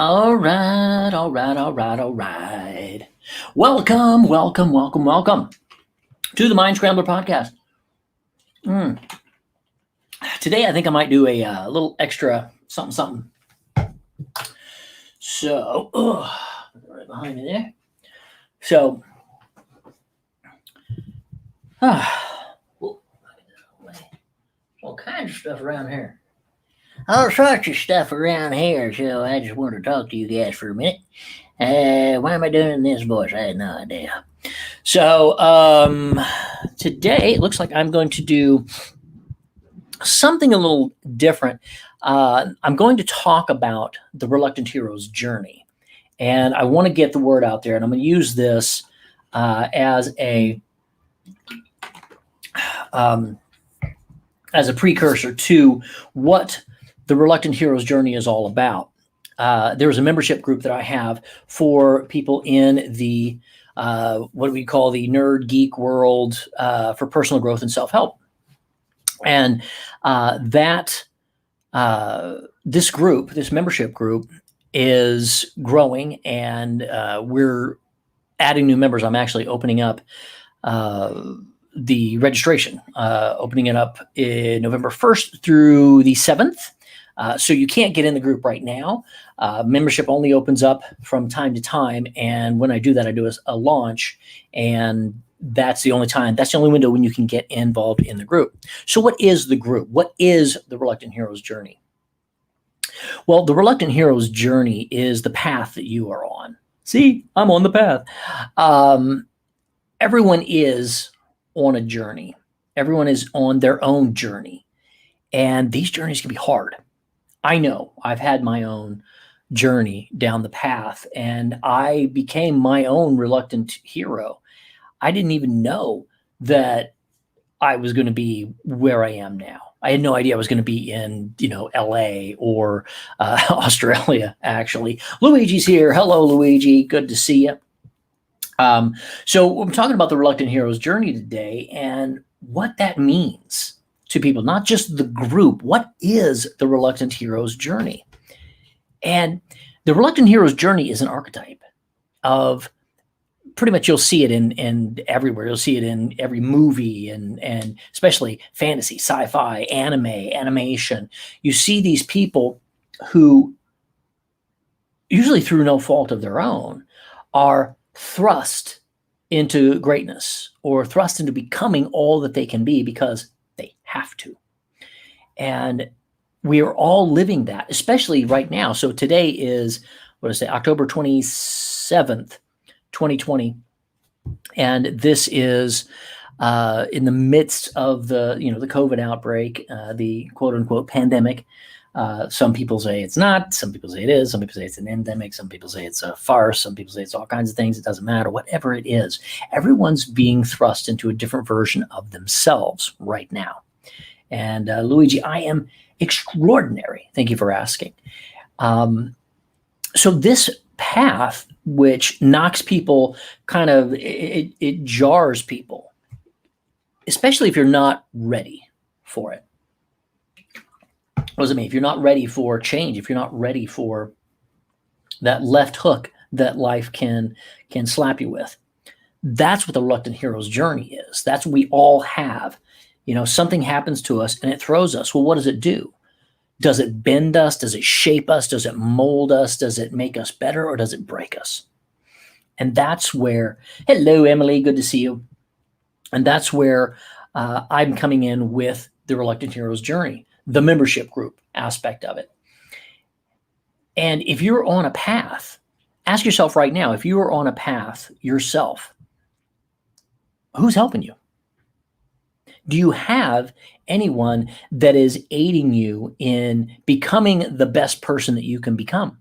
All right, all right, all right, all right. Welcome, welcome, welcome, welcome to the Mind Scrambler podcast. Today, I think I might do a little extra something. So, right behind me there. So, well, all kinds of stuff around here. All sorts of stuff around here. So, I just wanted to talk to you guys for a minute. Why am I doing this voice? I had no idea. So, today it looks like I'm going to do something a little different. I'm going to talk about the Reluctant Hero's journey, and I want to get the word out there. And I'm going to use this as a precursor to what the Reluctant Hero's journey is all about. There's a membership group that I have for people in the what we call the nerd geek world for personal growth and self-help. And this membership group is growing, and we're adding new members. I'm actually opening up the registration, opening it up in November 1st through the 7th. So you can't get in the group right now. Membership only opens up from time to time. And when I do that, I do a launch, and that's the only window when you can get involved in the group. So what is the group? What is the Reluctant Hero's journey? Well, the Reluctant Hero's journey is the path that you are on. See, I'm on the path. Everyone is on a journey. Everyone is on their own journey. And these journeys can be hard. I know I've had my own journey down the path, and I became my own reluctant hero. I didn't even know that I was going to be where I am now. I had no idea I was going to be in, LA or Australia, actually. Luigi's here. Hello, Luigi. Good to see you. So I'm talking about the Reluctant Hero's journey today and what that means to people, not just the group. What is the Reluctant Hero's journey? And the Reluctant Hero's journey is an archetype of pretty much, you'll see it in everywhere. You'll see it in every movie and especially fantasy, sci-fi, anime, animation. You see these people who, usually through no fault of their own, are thrust into greatness or thrust into becoming all that they can be because they have to. And we are all living that, especially right now. So today is, October 27th, 2020. And this is in the midst of the COVID outbreak, the quote unquote pandemic. Some people say it's not, some people say it is, some people say it's an endemic, some people say it's a farce, some people say it's all kinds of things. It doesn't matter, whatever it is. Everyone's being thrust into a different version of themselves right now. And Luigi, I am extraordinary. Thank you for asking. So this path, which knocks people it jars people, especially if you're not ready for it. What does it mean? If you're not ready for change, if you're not ready for that left hook that life can slap you with, that's what the Reluctant Hero's journey is. That's what we all have. Something happens to us and it throws us. Well, what does it do? Does it bend us? Does it shape us? Does it mold us? Does it make us better, or does it break us? And that's where, hello, Emily, good to see you. And that's where I'm coming in with the Reluctant Hero's journey, the membership group aspect of it. And if you're on a path, ask yourself right now, if you are on a path yourself, who's helping you? Do you have anyone that is aiding you in becoming the best person that you can become?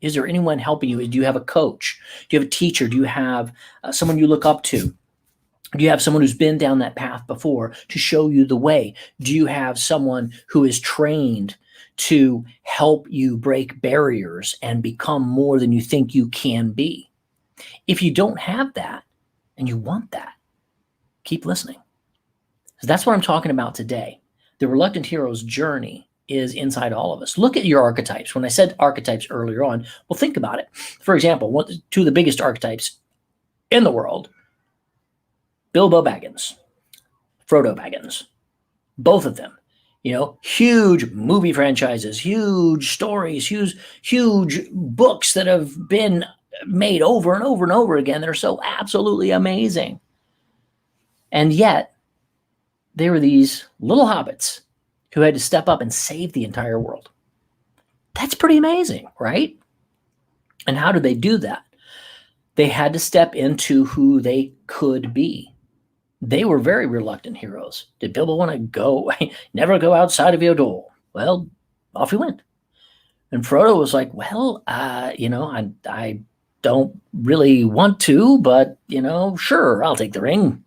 Is there anyone helping you? Do you have a coach? Do you have a teacher? Do you have someone you look up to? Do you have someone who's been down that path before to show you the way? Do you have someone who is trained to help you break barriers and become more than you think you can be? If you don't have that and you want that, keep listening. So that's what I'm talking about today. The Reluctant Hero's journey is inside all of us. Look at your archetypes. When I said archetypes earlier on, well, think about it. For example, two of the biggest archetypes in the world, Bilbo Baggins, Frodo Baggins, both of them. Huge movie franchises, huge stories, huge books that have been made over and over and over again that are so absolutely amazing. And yet, they were these little hobbits who had to step up and save the entire world. That's pretty amazing, right? And how did they do that? They had to step into who they could be. They were very reluctant heroes. Did Bilbo want to go, never go outside of Eowdol? Well, off he went. And Frodo was like, well, I don't really want to, but, sure, I'll take the ring.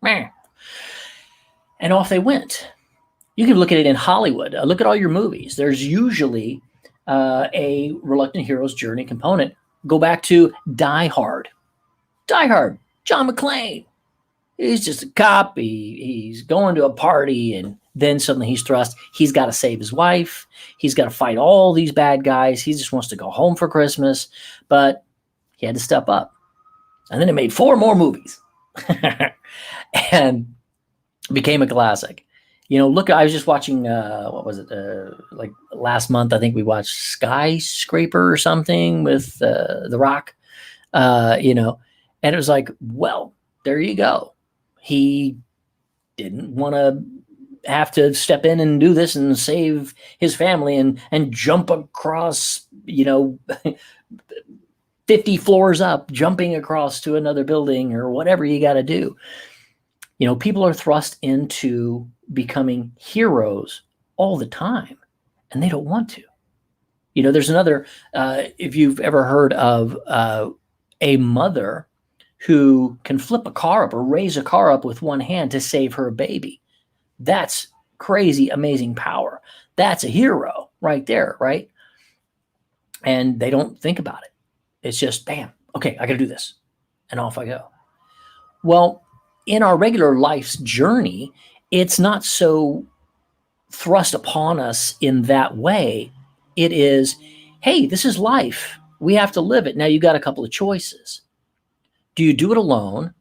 And off they went. You can look at it in Hollywood. Look at all your movies. There's usually a reluctant hero's journey component. Go back to Die Hard. Die Hard, John McClane. He's just a cop. He's going to a party, and then suddenly he's thrust. He's got to save his wife. He's got to fight all these bad guys. He just wants to go home for Christmas, but he had to step up. And then it made 4 more movies and became a classic. Look, I was just watching, what was it? Like last month, I think we watched Skyscraper or something with The Rock, and it was like, well, there you go. He didn't want to have to step in and do this and save his family and jump across, 50 floors up, jumping across to another building or whatever you got to do. People are thrust into becoming heroes all the time, and they don't want to. There's another, if you've ever heard of a mother who can flip a car up or raise a car up with one hand to save her baby. That's crazy, amazing power. That's a hero right there, right? And they don't think about it. It's just, bam, okay, I got to do this. And off I go. Well, in our regular life's journey, it's not so thrust upon us in that way. It is, hey, this is life. We have to live it. Now you've got a couple of choices. Do you do it alone?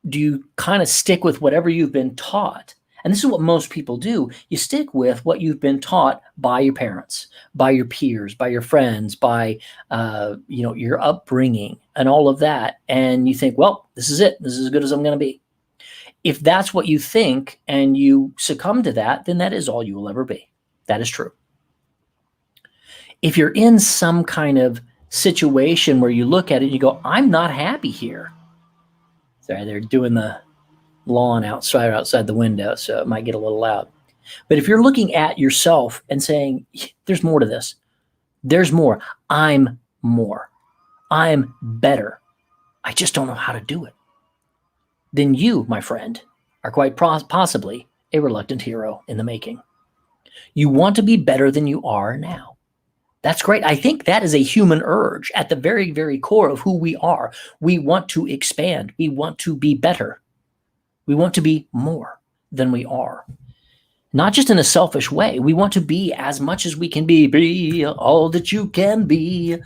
Do you kind of stick with whatever you've been taught? And this is what most people do. You stick with what you've been taught by your parents, by your peers, by your friends, by your upbringing and all of that. And you think, well, this is it. This is as good as I'm going to be. If that's what you think and you succumb to that, then that is all you will ever be. That is true. If you're in some kind of situation where you look at it and you go, I'm not happy here. Sorry, they're doing the lawn outside the window, so it might get a little loud. But if you're looking at yourself and saying, there's more to this. There's more. I'm more. I'm better. I just don't know how to do it. Then you, my friend, are quite possibly a reluctant hero in the making. You want to be better than you are now. That's great. I think that is a human urge at the very, very core of who we are. We want to expand. We want to be better. We want to be more than we are. Not just in a selfish way. We want to be as much as we can be. Be all that you can be.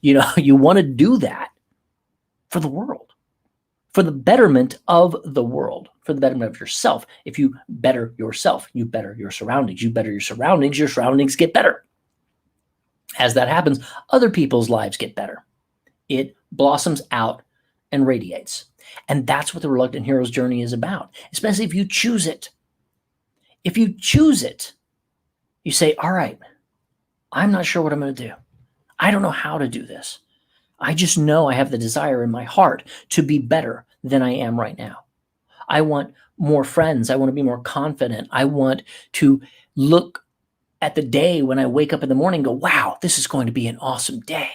You want to do that for the world, for the betterment of the world, for the betterment of yourself. If you better yourself, you better your surroundings. You better your surroundings get better. As that happens, other people's lives get better. It blossoms out and radiates. And that's what the reluctant hero's journey is about, especially if you choose it. If you choose it, you say, all right, I'm not sure what I'm going to do. I don't know how to do this. I just know I have the desire in my heart to be better than I am right now. I want more friends. I want to be more confident. I want to look at the day when I wake up in the morning and go, wow, this is going to be an awesome day.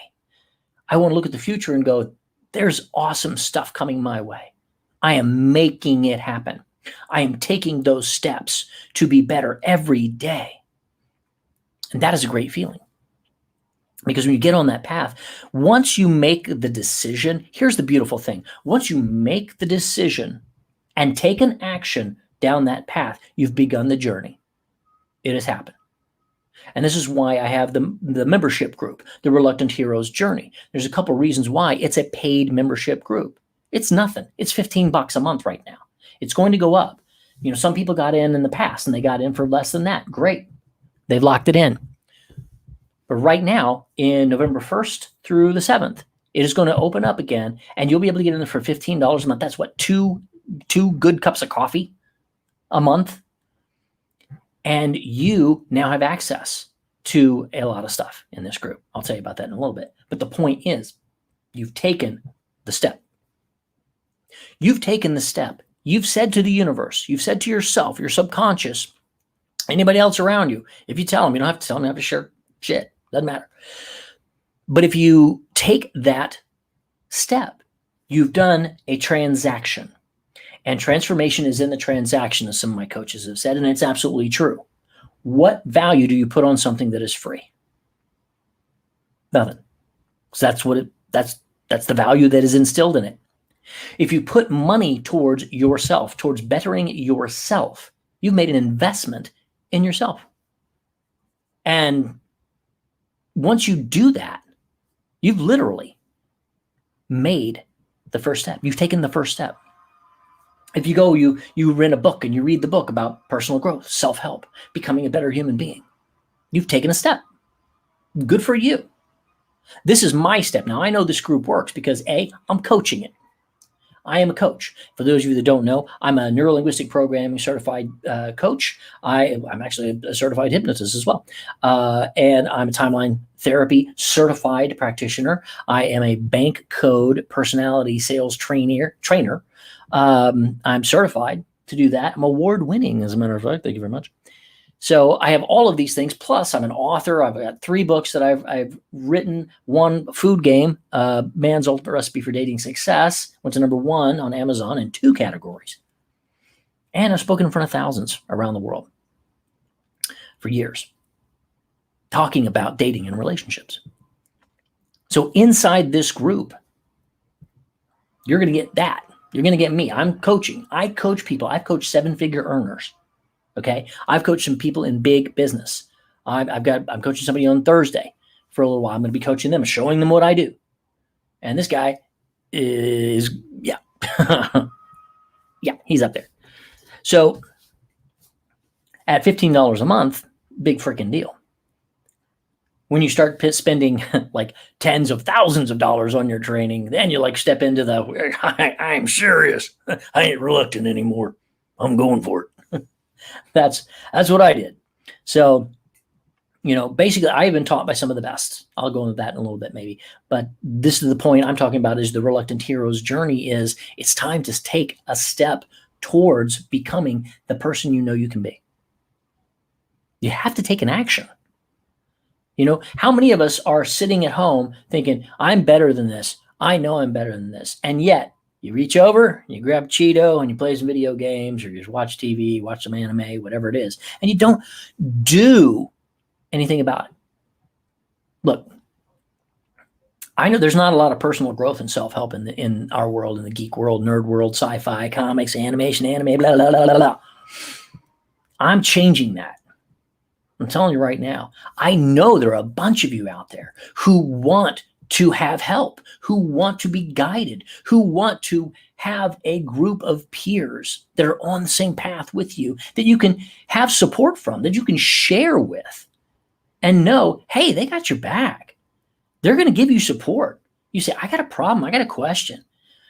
I want to look at the future and go, there's awesome stuff coming my way. I am making it happen. I am taking those steps to be better every day. And that is a great feeling. Because when you get on that path, once you make the decision, here's the beautiful thing. Once you make the decision and take an action down that path, you've begun the journey. It has happened. And this is why I have the membership group, the Reluctant Heroes Journey. There's a couple reasons why it's a paid membership group. It's nothing. It's $15 a month right now. It's going to go up. Some people got in the past and they got in for less than that. Great. They've locked it in. But right now, in November 1st through the 7th, it is going to open up again, and you'll be able to get in there for $15 a month. That's what, two good cups of coffee a month? And you now have access to a lot of stuff in this group. I'll tell you about that in a little bit. But the point is, you've taken the step. You've taken the step. You've said to the universe, you've said to yourself, your subconscious, anybody else around you, if you tell them, you don't have to tell them, you have to share shit. Doesn't matter. But if you take that step, you've done a transaction. And transformation is in the transaction, as some of my coaches have said, and it's absolutely true. What value do you put on something that is free? Nothing. So that's the value that is instilled in it. If you put money towards yourself, towards bettering yourself, you've made an investment in yourself. And once you do that, you've literally made the first step. You've taken the first step. If you go, you rent a book and you read the book about personal growth, self-help, becoming a better human being, you've taken a step. Good for you. This is my step. Now, I know this group works because I'm coaching it. I am a coach. For those of you that don't know, I'm a neuro-linguistic programming certified coach. I'm actually a certified hypnotist as well. And I'm a timeline therapy certified practitioner. I am a bank code personality sales trainer. I'm certified to do that. I'm award-winning, as a matter of fact. Thank you very much. So I have all of these things. Plus, I'm an author. I've got 3 books that I've written. One, Food Game, Man's Ultimate Recipe for Dating Success, went to #1 on Amazon in 2 categories. And I've spoken in front of thousands around the world for years, talking about dating and relationships. So inside this group, you're going to get that. You're going to get me. I'm coaching. I coach people. I've coached 7-figure earners. Okay. I've coached some people in big business. I'm coaching somebody on Thursday for a little while. I'm going to be coaching them, showing them what I do. And this guy is, yeah, he's up there. So at $15 a month, big freaking deal. When you start spending like tens of thousands of dollars on your training, then you like step into the, I'm serious. I ain't reluctant anymore. I'm going for it. That's what I did. So, basically I've been taught by some of the best. I'll go into that in a little bit maybe. But this is the point I'm talking about, is the Reluctant Hero's journey. Is it's time to take a step towards becoming the person you can be. You have to take an action. How many of us are sitting at home thinking, I'm better than this. I know I'm better than this. And yet you reach over, you grab Cheeto, and you play some video games, or you just watch TV, watch some anime, whatever it is, and you don't do anything about it. Look, I know there's not a lot of personal growth and self-help in our world, in the geek world, nerd world, sci-fi, comics, animation, anime, blah, blah, blah, blah, blah. I'm changing that. I'm telling you right now, I know there are a bunch of you out there who want to have help, who want to be guided, who want to have a group of peers that are on the same path with you, that you can have support from, that you can share with, and know, hey, they got your back. They're going to give you support. You say, I got a problem, I got a question.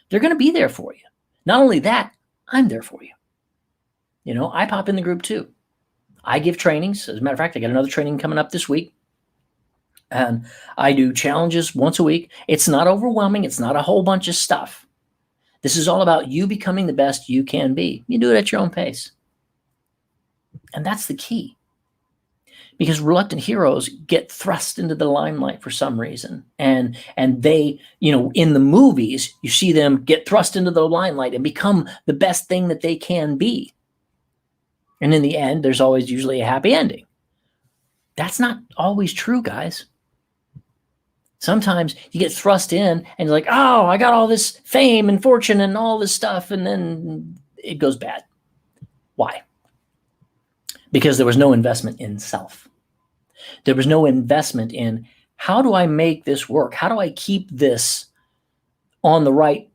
They're going to be there for you. Not only that, I'm there for you. I pop in the group too. I give trainings. As a matter of fact, I got another training coming up this week. And I do challenges once a week. It's not overwhelming. It's not a whole bunch of stuff. This is all about you becoming the best you can be. You do it at your own pace. And that's the key. Because reluctant heroes get thrust into the limelight for some reason. And they, in the movies, you see them get thrust into the limelight and become the best thing that they can be. And in the end, there's always usually a happy ending. That's not always true, guys. Sometimes you get thrust in and you're like, oh, I got all this fame and fortune and all this stuff, and then it goes bad. Why? Because there was no investment in self. There was no investment in how do I make this work? How do I keep this on the right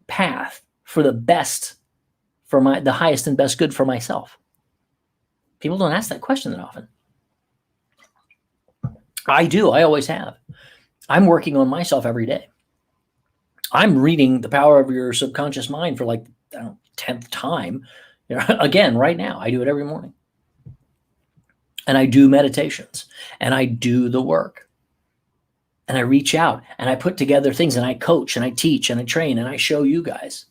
path for the best, for the highest and best good for myself? People don't ask that question that often. I do. I always have. I'm working on myself every day. I'm reading The Power of Your Subconscious Mind for like, 10th time. Again, right now, I do it every morning. And I do meditations and I do the work and I reach out and I put together things and I coach and I teach and I train and I show you guys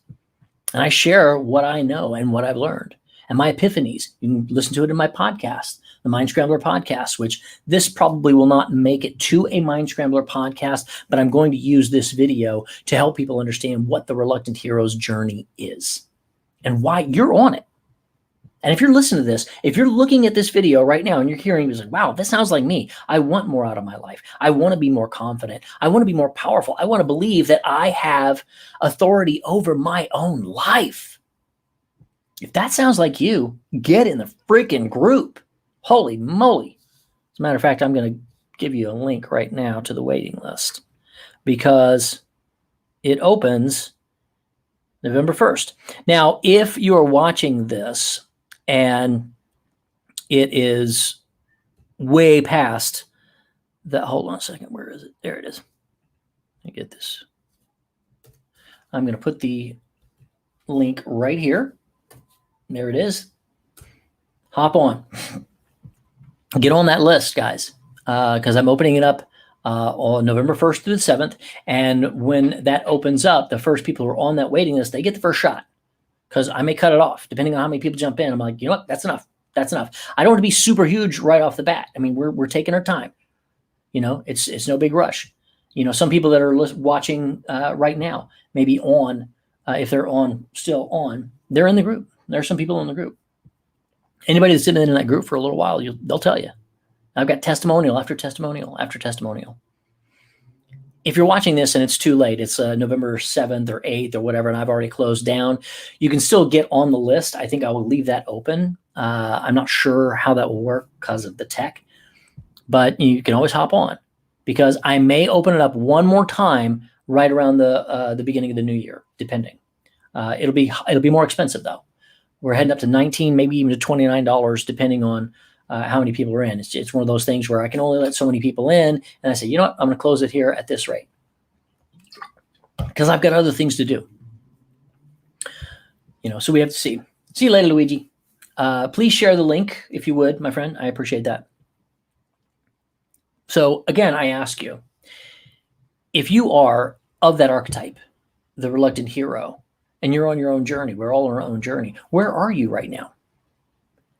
and I share what I know and what I've learned and my epiphanies. You can listen to it in my podcast, the Mind Scrambler podcast, which this probably will not make it to a Mind Scrambler podcast, but I'm going to use this video to help people understand what the Reluctant Hero's journey is and why you're on it. And if you're listening to this, if you're looking at this video right now and you're hearing, you're like, wow, this sounds like me. I want more out of my life. I want to be more confident. I want to be more powerful. I want to believe that I have authority over my own life. If that sounds like you, get in the freaking group. Holy moly. As a matter of fact, I'm going to give you a link right now to the waiting list because it opens November 1st. Now, if you are watching this and it is way past that, hold on a second, where is it? There it is. Let me get this. I'm going to put the link right here. There it is. Hop on. Get on that list, guys, because I'm opening it up on November 1st through the 7th. And when that opens up, the first people who are on that waiting list, they get the first shot because I may cut it off depending on how many people jump in. I'm like, you know what? That's enough. That's enough. I don't want to be super huge right off the bat. I mean, we're taking our time. It's no big rush. Some people that are watching right now, maybe on, if they're still on, they're in the group. There are some people in the group. Anybody that's been in that group for a little while, they'll tell you. I've got testimonial after testimonial after testimonial. If you're watching this and it's too late, it's November 7th or 8th or whatever, and I've already closed down, you can still get on the list. I think I will leave that open. I'm not sure how that will work because of the tech, but you can always hop on because I may open it up one more time right around the beginning of the new year, depending. It'll be more expensive though. We're heading up to $19, maybe even to $29, depending on how many people are in. It's one of those things where I can only let so many people in, and I say, you know what, I'm going to close it here at this rate because I've got other things to do. So we have to see. See you later, Luigi. Please share the link if you would, my friend. I appreciate that. So again, I ask you, if you are of that archetype, the reluctant hero, and you're on your own journey, we're all on our own journey, where are you right now?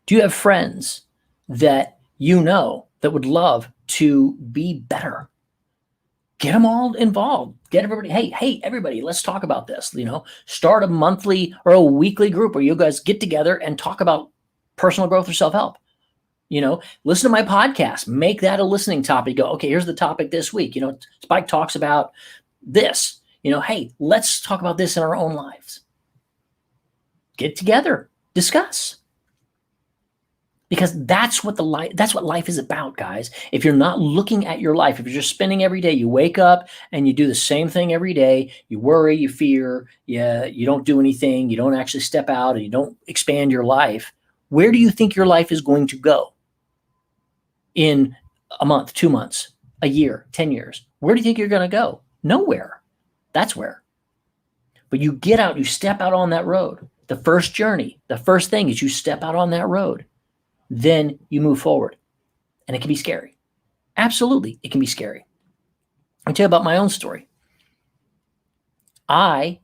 Do you have friends that that would love to be better? Get them all involved. Get everybody, hey, everybody, let's talk about this. Start a monthly or a weekly group where you guys get together and talk about personal growth or self-help. Listen to my podcast, make that a listening topic. Go, okay, here's the topic this week. Spike talks about this. Hey, let's talk about this in our own lives. Get together, discuss. Because that's what life is about, guys. If you're not looking at your life, if you're just spending every day, you wake up and you do the same thing every day, you worry, you fear, you don't do anything, you don't actually step out, and you don't expand your life, where do you think your life is going to go in a month, 2 months, a year, 10 years? Where do you think you're going to go? Nowhere. That's where. But you get out, you step out on that road. The first journey, the first thing is you step out on that road. Then you move forward. And it can be scary. Absolutely, it can be scary. I'll tell you about my own story. I've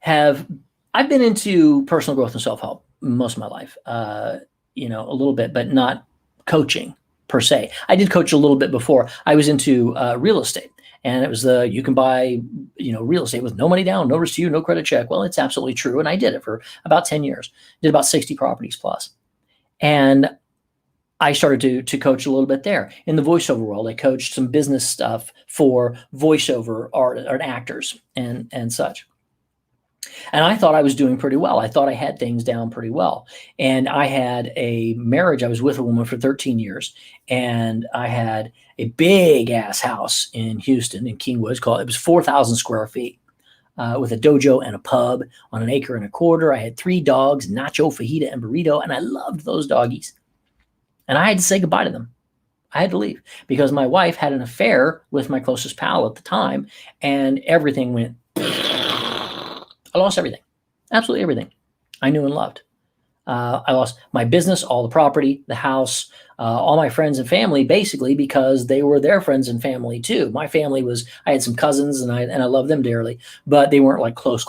been into personal growth and self-help most of my life, a little bit, but not coaching per se. I did coach a little bit before. I was into real estate. And it was you can buy, real estate with no money down, no risk to you, no credit check. Well, it's absolutely true. And I did it for about 10 years, did about 60 properties plus. And I started to coach a little bit there. In the voiceover world, I coached some business stuff for voiceover art actors and such. And I thought I was doing pretty well. I thought I had things down pretty well. And I had a marriage. I was with a woman for 13 years, and I had a big ass house in Houston, in Kingwood. It was 4,000 square feet. With a dojo and a pub on an acre and a quarter. I had 3 dogs, Nacho, Fajita, and Burrito, and I loved those doggies. And I had to say goodbye to them. I had to leave because my wife had an affair with my closest pal at the time, and everything went. I lost everything, absolutely everything I knew and loved. I lost my business, all the property, the house, all my friends and family, basically because they were their friends and family too. My family was, I had some cousins and I love them dearly, but they weren't like close.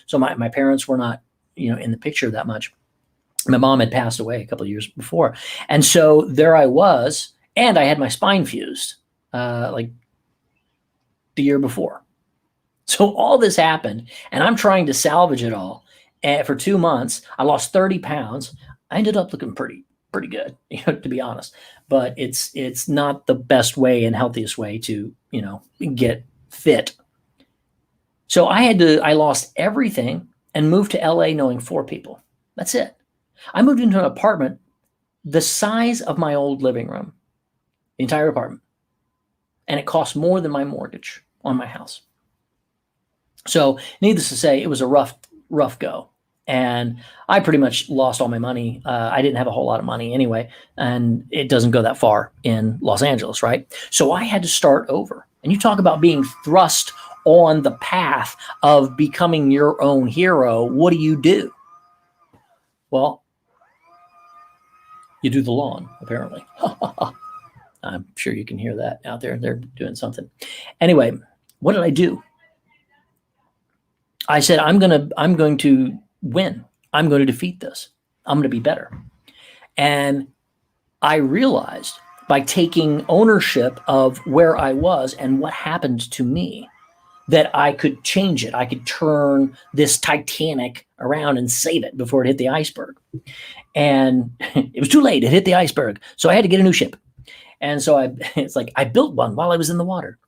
So my parents were not, in the picture that much. My mom had passed away a couple of years before. And so there I was, and I had my spine fused like the year before. So all this happened, and I'm trying to salvage it all. And for 2 months, I lost 30 pounds. I ended up looking pretty good, to be honest. But it's not the best way and healthiest way to, get fit. So I lost everything and moved to LA knowing 4 people. That's it. I moved into an apartment the size of my old living room, the entire apartment. And it cost more than my mortgage on my house. So needless to say, it was a rough go. And I pretty much lost all my money. I didn't have a whole lot of money anyway, and it doesn't go that far in Los Angeles, right? So I had to start over. And you talk about being thrust on the path of becoming your own hero. What do? Well, you do the lawn, apparently. I'm sure you can hear that out there. They're doing something. Anyway, what did I do? I said, I'm going to win. I'm going to defeat this. I'm going to be better. And I realized by taking ownership of where I was and what happened to me, that I could change it. I could turn this Titanic around and save it before it hit the iceberg. And it was too late. It hit the iceberg. So I had to get a new ship. And so it's like I built one while I was in the water.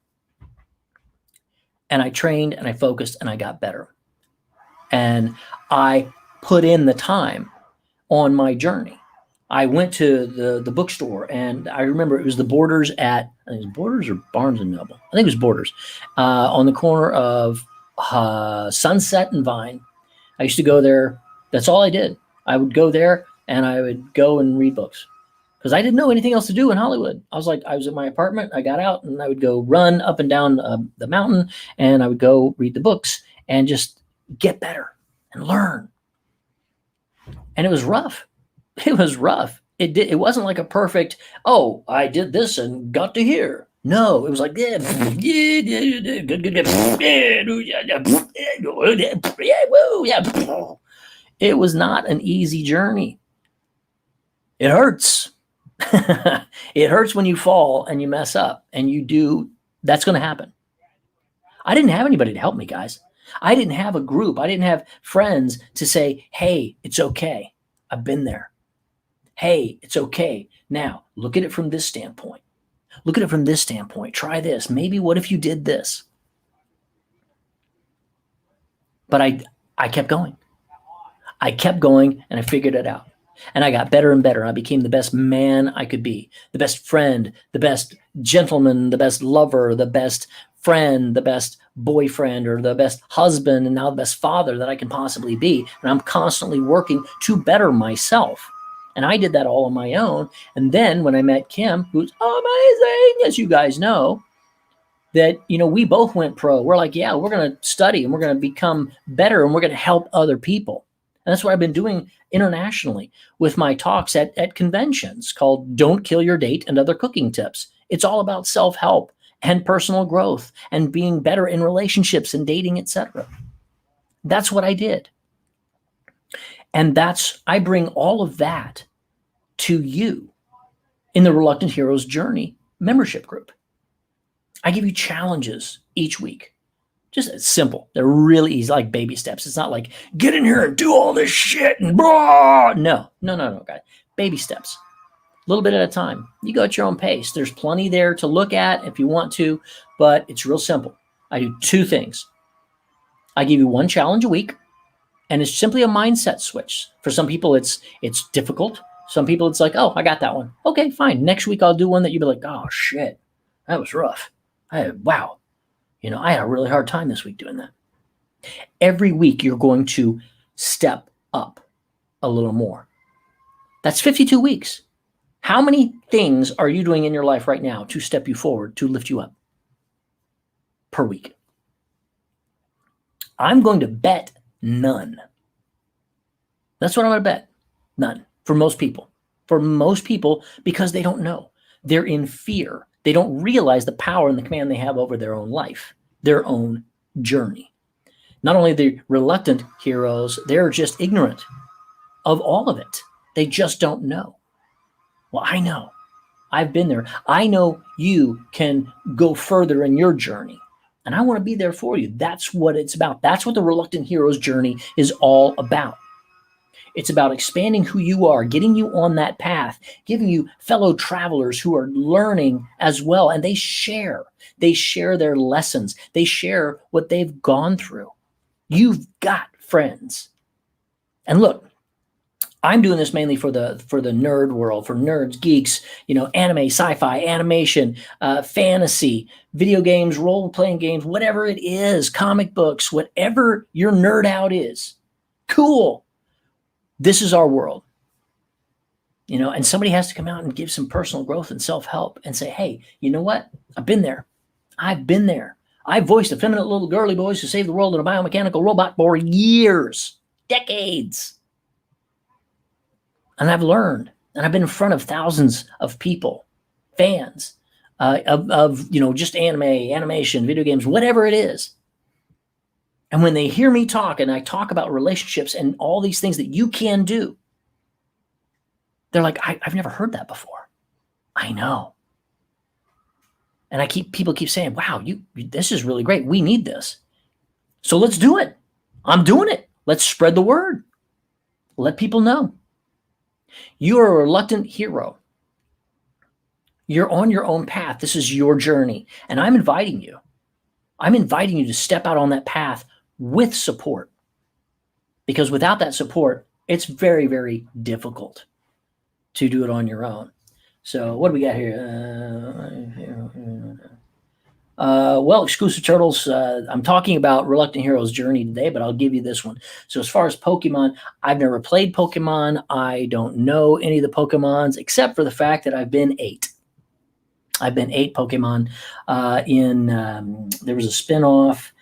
And I trained and I focused and I got better. And I put in the time on my journey. I went to the bookstore, and I remember it was the Borders I think it was Borders or Barnes and Noble. I think it was Borders on the corner of Sunset and Vine. I used to go there. That's all I did. I would go there and I would go and read books because I didn't know anything else to do in Hollywood. I was in my apartment. I got out and I would go run up and down the mountain, and I would go read the books and just get better and learn. And it was rough. It was rough. It wasn't like a perfect, oh, I did this and got to here. No, it was like, good. It was not an easy journey. It hurts. It hurts when you fall and you mess up, and you do. That's going to happen. I didn't have anybody to help me, guys. I didn't have a group. I didn't have friends to say, hey, it's okay. I've been there. Hey, it's okay. Now, look at it from this standpoint. Look at it from this standpoint. Try this. Maybe what if you did this? But I kept going. I kept going, and I figured it out. And I got better and better. I became the best man I could be, the best friend, the best gentleman, the best lover, the best friend, the best boyfriend, or the best husband, and now the best father that I can possibly be. And I'm constantly working to better myself. And I did that all on my own. And then when I met Kim, who's amazing, as you guys know, that, we both went pro. We're like, yeah, we're going to study and we're going to become better and we're going to help other people. And that's what I've been doing internationally with my talks at conventions called Don't Kill Your Date and Other Cooking Tips. It's all about self-help and personal growth and being better in relationships and dating, etc. That's what I did. And I bring all of that to you in the Reluctant Heroes Journey membership group. I give you challenges each week. Just simple. They're really easy, like baby steps. It's not like, get in here and do all this shit and blah. No, guys. Baby steps. A little bit at a time. You go at your own pace. There's plenty there to look at if you want to, but it's real simple. I do 2 things. I give you 1 challenge a week, And it's simply a mindset switch. For some people, it's difficult. Some people, it's like, oh, I got that one. Okay, fine. Next week, I'll do one that you'll be like, oh, shit, that was rough. Wow. I had a really hard time this week doing that. Every week, you're going to step up a little more. That's 52 weeks. How many things are you doing in your life right now to step you forward, to lift you up per week? I'm going to bet none. That's what I'm going to bet. None. For most people. For most people, because they don't know. They're in fear. They don't realize the power and the command they have over their own life, their own journey. Not only the reluctant heroes, they're just ignorant of all of it. They just don't know. Well, I know. I've been there. I know you can go further in your journey. And I want to be there for you. That's what it's about. That's what the Reluctant Hero's journey is all about. It's about expanding who you are, getting you on that path, giving you fellow travelers who are learning as well. And they share their lessons. They share what they've gone through. You've got friends. And look, I'm doing this mainly for the nerd world, for nerds, geeks, anime, sci-fi, animation, fantasy, video games, role-playing games, whatever it is, comic books, whatever your nerd out is. Cool. This is our world. And somebody has to come out and give some personal growth and self-help and say, hey, you know what? I've been there. I've been there. I voiced effeminate little girly boys who saved the world in a biomechanical robot for years, decades. And I've learned, and I've been in front of thousands of people, fans of just anime, animation, video games, whatever it is. And when they hear me talk and I talk about relationships and all these things that you can do, they're like, I've never heard that before. I know. And people keep saying, wow, this is really great. We need this. So let's do it. I'm doing it. Let's spread the word. Let people know. You are a reluctant hero. You're on your own path. This is your journey. And I'm inviting you. To step out on that path with support. Because without that support, it's very, very difficult to do it on your own. So what do we got here? Exclusive Turtles, I'm talking about Reluctant Hero's journey today, but I'll give you this one. So as far as Pokemon, I've never played Pokemon. I don't know any of the Pokemons, except for the fact that I've been 8. I've been 8 Pokemon there was a spinoff,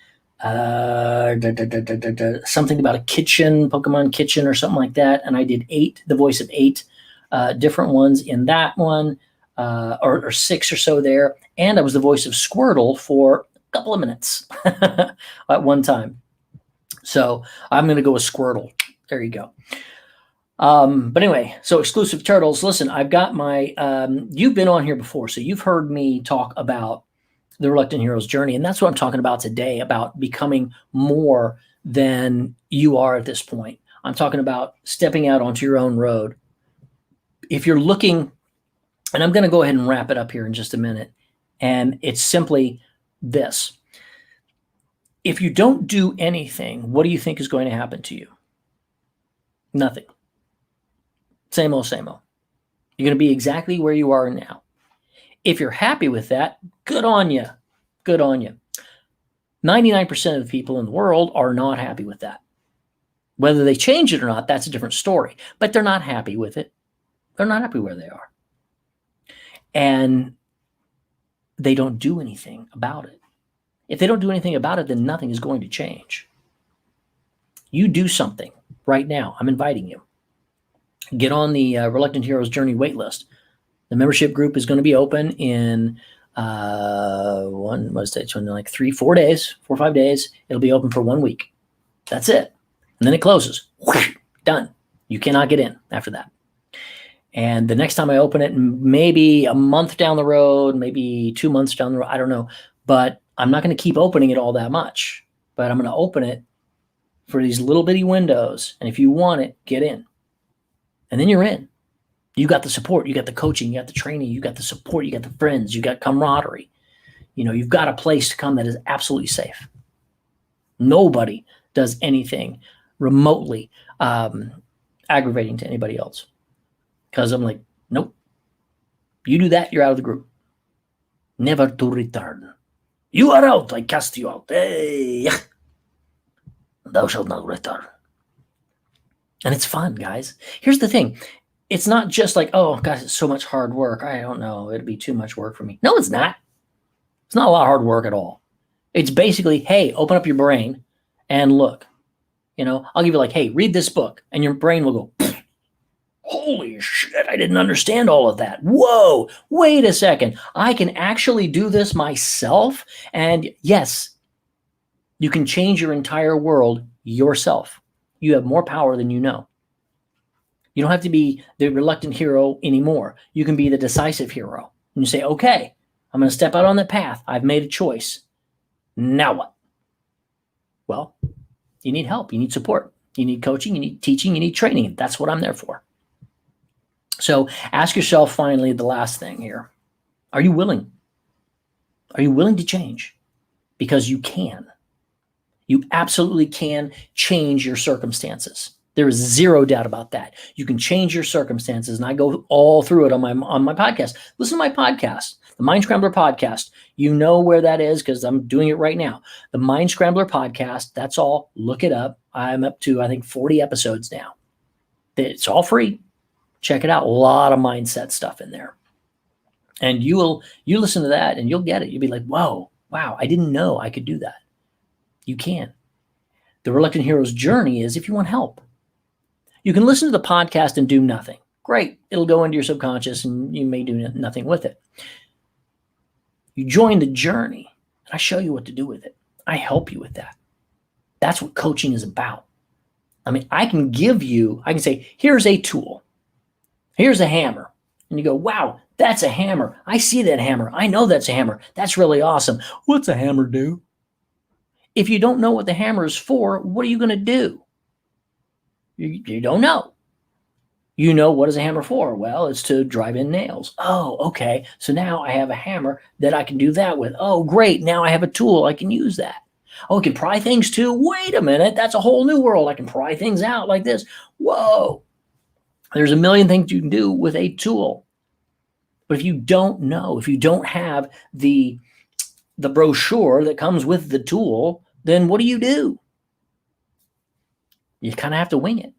something about a kitchen, Pokemon Kitchen or something like that. And I did 8, the voice of 8 different ones in that one. Or 6 or so there. And I was the voice of Squirtle for a couple of minutes at one time. So I'm going to go with Squirtle. There you go. But anyway, so Exclusive Turtles, listen, I've got my, you've been on here before, so you've heard me talk about the Reluctant Hero's journey. And that's what I'm talking about today, about becoming more than you are at this point. I'm talking about stepping out onto your own road. If you're looking, and I'm going to go ahead and wrap it up here in just a minute. And it's simply this. If you don't do anything, what do you think is going to happen to you? Nothing. Same old, same old. You're going to be exactly where you are now. If you're happy with that, good on you. Good on you. 99% of the people in the world are not happy with that. Whether they change it or not, that's a different story. But they're not happy with it. They're not happy where they are. And they don't do anything about it. If they don't do anything about it, then nothing is going to change. You do something right now. I'm inviting you. Get on the Reluctant Hero's Journey waitlist. The membership group is going to be open in 4 days, 4 or 5 days. It'll be open for 1 week. That's it. And then it closes. Done. You cannot get in after that. And the next time I open it, maybe a month down the road, maybe 2 months down the road, I don't know. But I'm not going to keep opening it all that much. But I'm going to open it for these little bitty windows. And if you want it, get in. And then you're in. You got the support. You got the coaching. You got the training. You got the support. You got the friends. You got camaraderie. You've got a place to come that is absolutely safe. Nobody does anything remotely aggravating to anybody else. Because I'm like, nope, you do that, you're out of the group. Never to return. You are out, I cast you out. Hey, thou shalt not return. And it's fun, guys. Here's the thing. It's not just like, oh, God, it's so much hard work. I don't know. It'd be too much work for me. No, it's not. It's not a lot of hard work at all. It's basically, hey, open up your brain and look. I'll give you like, hey, read this book. And your brain will go, holy shit, I didn't understand all of that. Whoa, wait a second. I can actually do this myself. And yes, you can change your entire world yourself. You have more power than you know. You don't have to be the reluctant hero anymore. You can be the decisive hero. And you say, okay, I'm going to step out on that path. I've made a choice. Now what? Well, you need help. You need support. You need coaching. You need teaching. You need training. That's what I'm there for. So ask yourself finally the last thing here. Are you willing? Are you willing to change? Because you can. You absolutely can change your circumstances. There is zero doubt about that. You can change your circumstances, and I go all through it on my podcast. Listen to my podcast, the Mind Scrambler podcast. You know where that is because I'm doing it right now. The Mind Scrambler podcast, that's all. Look it up. I'm up to, I think, 40 episodes now. It's all free. Check it out. A lot of mindset stuff in there. And you listen to that and you'll get it. You'll be like, whoa, wow, I didn't know I could do that. You can. The Reluctant Hero's journey is if you want help. You can listen to the podcast and do nothing. Great. It'll go into your subconscious and you may do nothing with it. You join the journey and I show you what to do with it. I help you with that. That's what coaching is about. I mean, I can say, here's a tool. Here's a hammer. And you go, wow, that's a hammer. I see that hammer. I know that's a hammer. That's really awesome. What's a hammer do? If you don't know what the hammer is for, what are you going to do? You don't know. You know, what is a hammer for? Well, it's to drive in nails. Oh, okay. So now I have a hammer that I can do that with. Oh, great. Now I have a tool. I can use that. Oh, I can pry things too. Wait a minute. That's a whole new world. I can pry things out like this. Whoa. There's a million things you can do with a tool. But if you don't know, if you don't have the brochure that comes with the tool, then what do? You kind of have to wing it.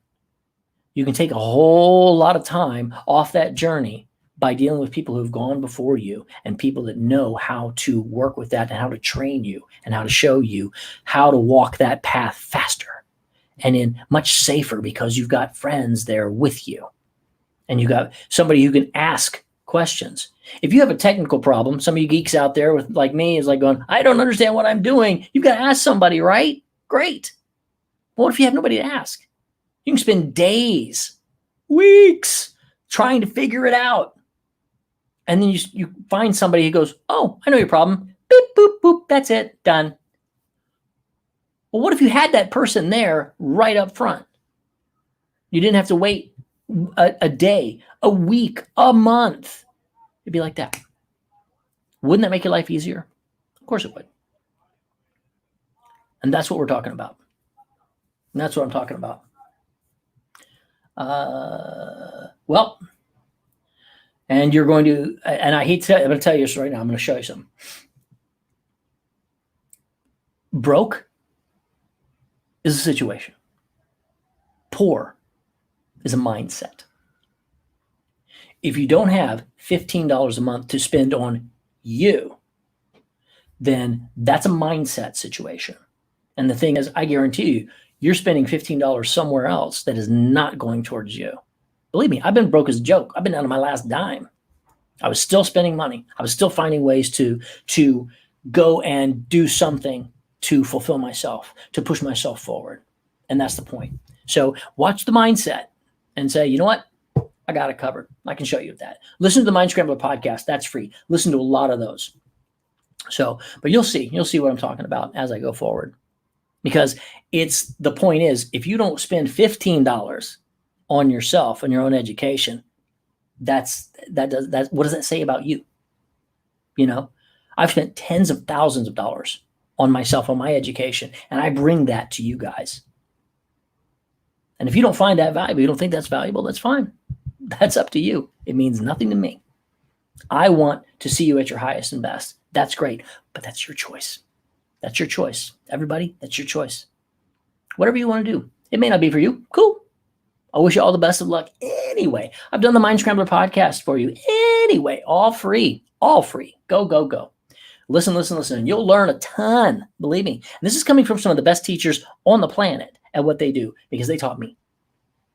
You can take a whole lot of time off that journey by dealing with people who've gone before you and people that know how to work with that and how to train you and how to show you how to walk that path faster and in much safer because you've got friends there with you and you got somebody who can ask questions. If you have a technical problem, some of you geeks out there with like me is like going, I don't understand what I'm doing. You've got to ask somebody, right? Great. What if you have nobody to ask? You can spend days, weeks trying to figure it out. And then you find somebody who goes, oh, I know your problem. Beep, boop, boop. That's it. Done. Well, what if you had that person there right up front? You didn't have to wait a day, a week, a month. It'd be like that. Wouldn't that make your life easier? Of course it would. And that's what we're talking about. And that's what I'm talking about. Well, and you're going to, and I'm going to tell you this right now. I'm going to show you something. Broke is a situation. Poor is a mindset. If you don't have $15 a month to spend on you, then that's a mindset situation. And the thing is, I guarantee you, you're spending $15 somewhere else that is not going towards you. Believe me, I've been broke as a joke. I've been down to my last dime. I was still spending money. I was still finding ways to go and do something to fulfill myself, to push myself forward. And that's the point. So watch the mindset and say, you know what? I got it covered. I can show you that. Listen to the Mind Scrambler podcast. That's free. Listen to a lot of those. So, but you'll see what I'm talking about as I go forward. Because the point is, if you don't spend $15 on yourself and your own education, what does that say about you? You know, I've spent tens of thousands of dollars on myself, on my education, and I bring that to you guys. And if you don't find that valuable, you don't think that's valuable, that's fine. That's up to you. It means nothing to me. I want to see you at your highest and best. That's great, but that's your choice. That's your choice. Everybody, that's your choice. Whatever you want to do. It may not be for you. Cool. I wish you all the best of luck anyway. I've done the Mind Scrambler podcast for you anyway, all free, all free. Go, go, go. Listen, listen, listen. You'll learn a ton, believe me. And this is coming from some of the best teachers on the planet at what they do because they taught me.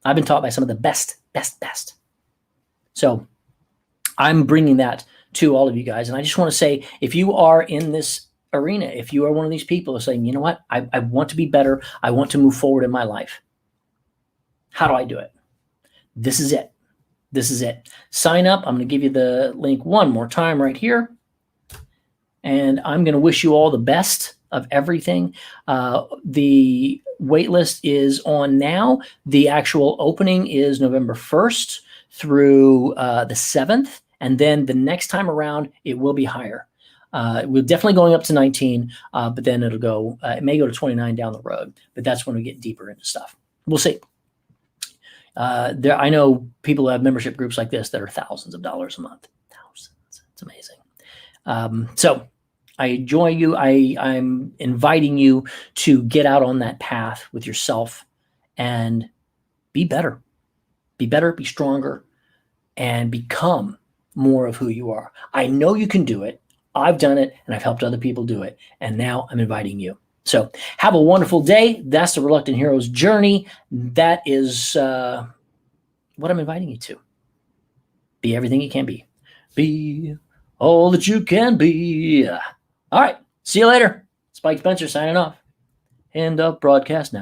I've been taught by some of the best. So I'm bringing that to all of you guys. And I just want to say, if you are in this arena, if you are one of these people who are saying, you know what, I want to be better. I want to move forward in my life. How do I do it? This is it. This is it. Sign up. I'm going to give you the link one more time right here. And I'm going to wish you all the best of everything. The wait list is on now. The actual opening is November 1st through the 7th. And then the next time around, it will be higher. We're definitely going up to 19, but then it'll go, it may go to 29 down the road, but that's when we get deeper into stuff. We'll see. I know people who have membership groups like this that are thousands of dollars a month. Thousands. It's amazing. So I enjoy you. I'm inviting you to get out on that path with yourself and be better. Be better, be stronger, and become more of who you are. I know you can do it. I've done it, and I've helped other people do it. And now I'm inviting you. So have a wonderful day. That's the Reluctant Hero's journey. That is what I'm inviting you to. Be everything you can be. Be all that you can be. All right. See you later. Spike Spencer signing off. End of broadcast now.